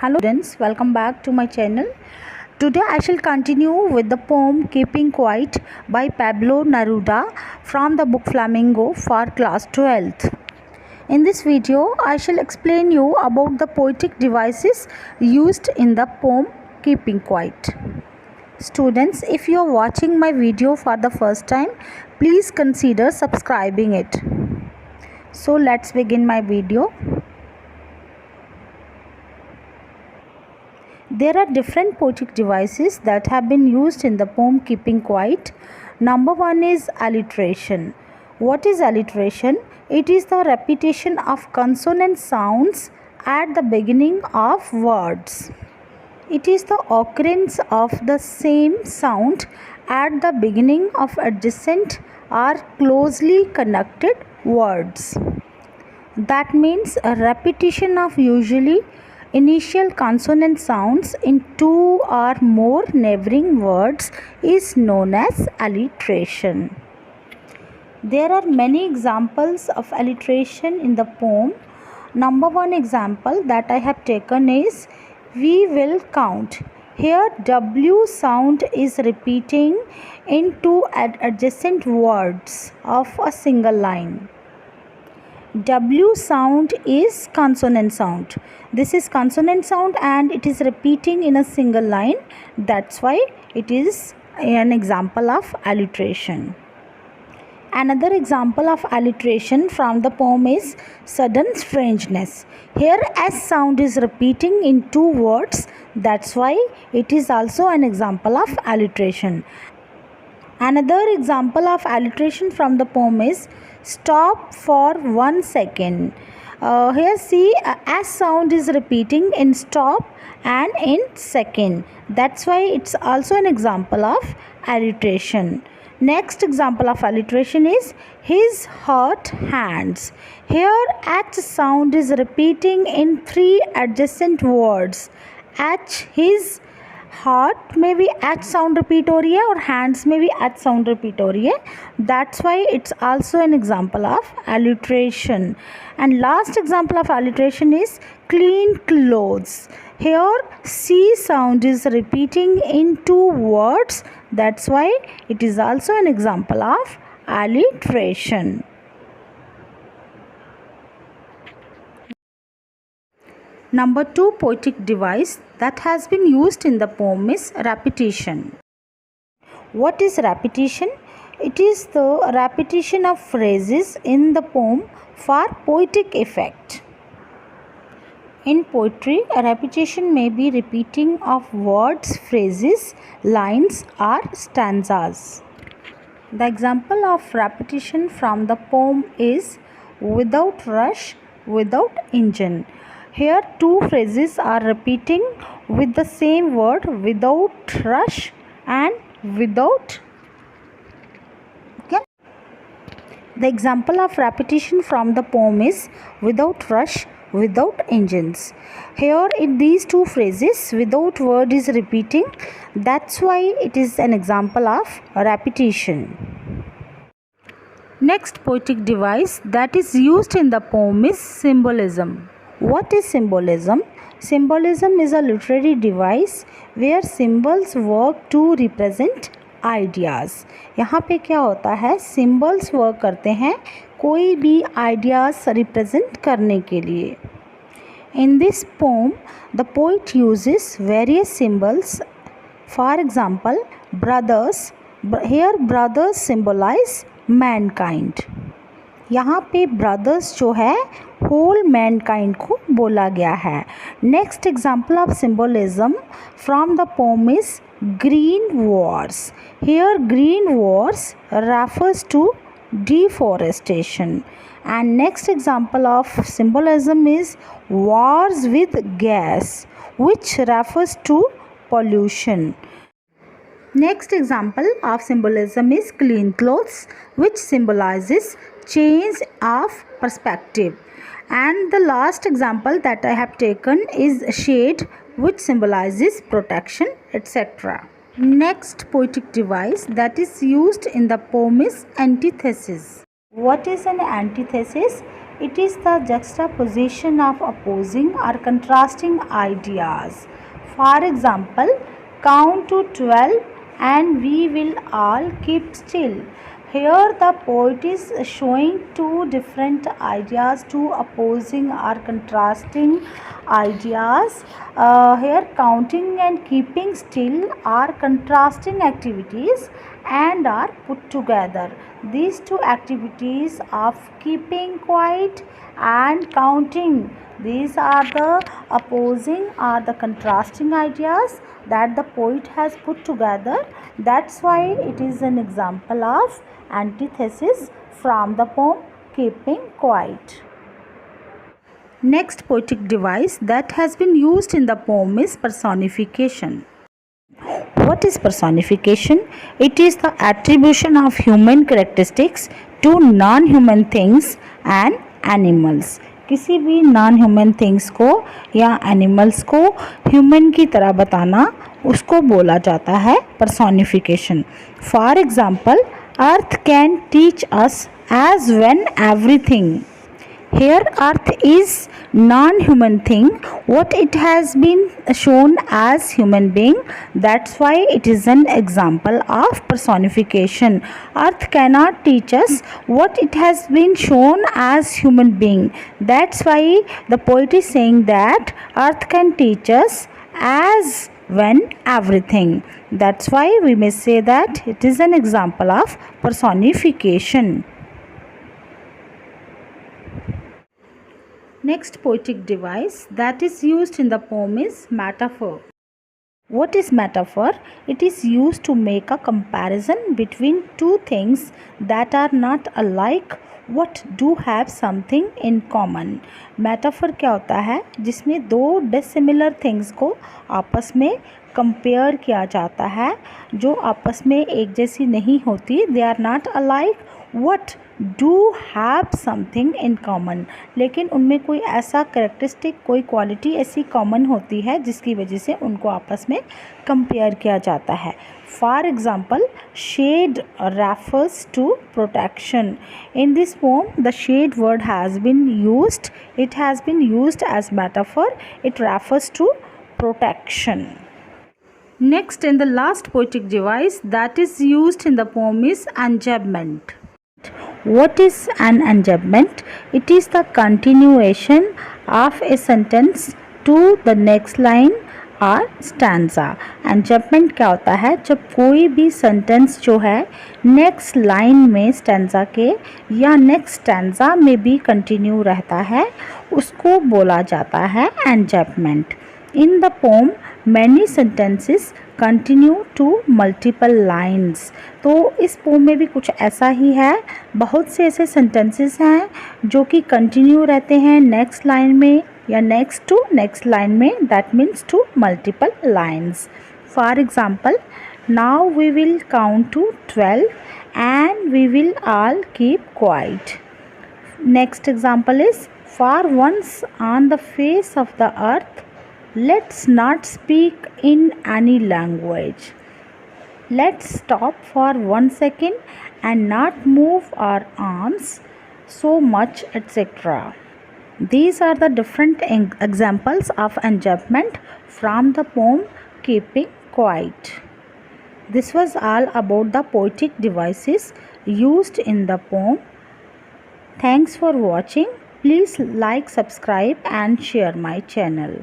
Hello students, welcome back to my channel. Today I shall continue with the poem Keeping Quiet by Pablo Neruda from the book Flamingo for class 12th. In this video I shall explain you about the poetic devices used in the poem Keeping Quiet. Students, if you are watching my video for the first time, please consider subscribing it. So let's begin my video. There are different poetic devices that have been used in the poem Keeping Quiet. Number one is alliteration. What is alliteration? It is the repetition of consonant sounds at the beginning of words. It is the occurrence of the same sound at the beginning of adjacent or closely connected words. That means a repetition of usually initial consonant sounds in two or more neighboring words is known as alliteration. There are many examples of alliteration in the poem. Number one example that I have taken is "We will count." Here W sound is repeating in two adjacent words of a single line. W sound is consonant sound. This is consonant sound and it is repeating in a single line. That's why it is an example of alliteration. Another example of alliteration from the poem is sudden strangeness. Here S sound is repeating in two words. That's why it is also an example of alliteration. Another example of alliteration from the poem is stop for 1 second. Here see S sound is repeating in stop and in second. That's why it's also an example of alliteration. Next example of alliteration is his hurt hands. Here H sound is repeating in three adjacent words. H, his, heart में भी H sound repeat हो रही है और hands में भी H sound repeat हो रही है. That's why it's also an example of alliteration. And last example of alliteration is clean clothes. Here C sound is repeating in two words. That's why it is also an example of alliteration. Number two poetic device that has been used in the poem is repetition. What is repetition? It is the repetition of phrases in the poem for poetic effect. In poetry, a repetition may be repeating of words, phrases, lines or stanzas. The example of repetition from the poem is without rush, without engine. Here two phrases are repeating with the same word, without rush and without. Okay. The example of repetition from the poem is without rush, without engines. Here in these two phrases without word is repeating. That's why it is an example of repetition. Next poetic device that is used in the poem is symbolism. What is symbolism? Symbolism is a literary device where symbols work to represent ideas. यहाँ पे क्या होता है, symbols work करते हैं कोई भी ideas represent करने के लिए. In this poem, the poet uses various symbols. For example, brothers. Here brothers symbolize mankind. यहाँ पे ब्रदर्स जो है होल मैनकाइंड को बोला गया है. Next example of symbolism from the poem is green wars. Here green wars refers to deforestation. And next example of symbolism is wars with gas, which refers to pollution. Next example of symbolism is clean clothes, which symbolizes change of perspective. And the last example that I have taken is shade, which symbolizes protection, etc. Next poetic device that is used in the poem is antithesis. What is an antithesis? It is the juxtaposition of opposing or contrasting ideas. For example, count to 12 and we will all keep still. Here the poet is showing two different ideas, two opposing or contrasting ideas. Here counting and keeping still are contrasting activities and are put together. These two activities of keeping quiet and counting, these are the opposing or the contrasting ideas that the poet has put together. That's why it is an example of antithesis from the poem Keeping Quiet. Next poetic device that has been used in the poem is personification. What is personification? It is the attribution of human characteristics to non-human things and animals. किसी भी non human things को या animals को human की तरह बताना, उसको बोला जाता है personification. For example, earth can teach us as when everything. Here earth is non-human thing, what it has been shown as human being, that's why it is an example of personification. Earth cannot teach us what it has been shown as human being, that's why the poet is saying that earth can teach us as when everything. That's why we may say that it is an example of personification. Next poetic device that is used in the poem is metaphor. What is metaphor? It is used to make a comparison between two things that are not alike what do have something in common. Metaphor क्या होता है? जिसमें दो dissimilar things को आपस में compare किया जाता है, जो आपस में एक जैसी नहीं होती. They are not alike what do have something in common. लेकिन उनमें कोई ऐसा करेक्टरिस्टिक, कोई क्वालिटी ऐसी कॉमन होती है जिसकी वजह से उनको आपस में कंपेयर किया जाता है. For example, shade refers to protection. In this poem, the shade word has been used. It has been used as metaphor. It refers to protection. Next and the last poetic device that is used in the poem is enjambment. What is an enjambment? It is the continuation of a sentence to the next line और stanza. एंजम्पमेंट क्या होता है? जब कोई भी sentence जो है next line में स्टैंजा के या नेक्स्ट स्टैंजा में भी कंटिन्यू रहता है, उसको बोला जाता है enjambment. In the poem many sentences continue to multiple lines. तो इस पोम में भी कुछ ऐसा ही है. बहुत से ऐसे सेंटेंसेस हैं जो कि कंटिन्यू रहते हैं नेक्स्ट लाइन में या नेक्स्ट टू नेक्स्ट लाइन में. That means to multiple lines. For example, now we will count to 12 and we will all keep quiet. Next example is, for once on the face of the earth let's not speak in any language. Let's stop for 1 second and not move our arms so much, etc. These are the different examples of enjambment from the poem Keeping Quiet. This was all about the poetic devices used in the poem. Thanks for watching. Please like, subscribe and share my channel.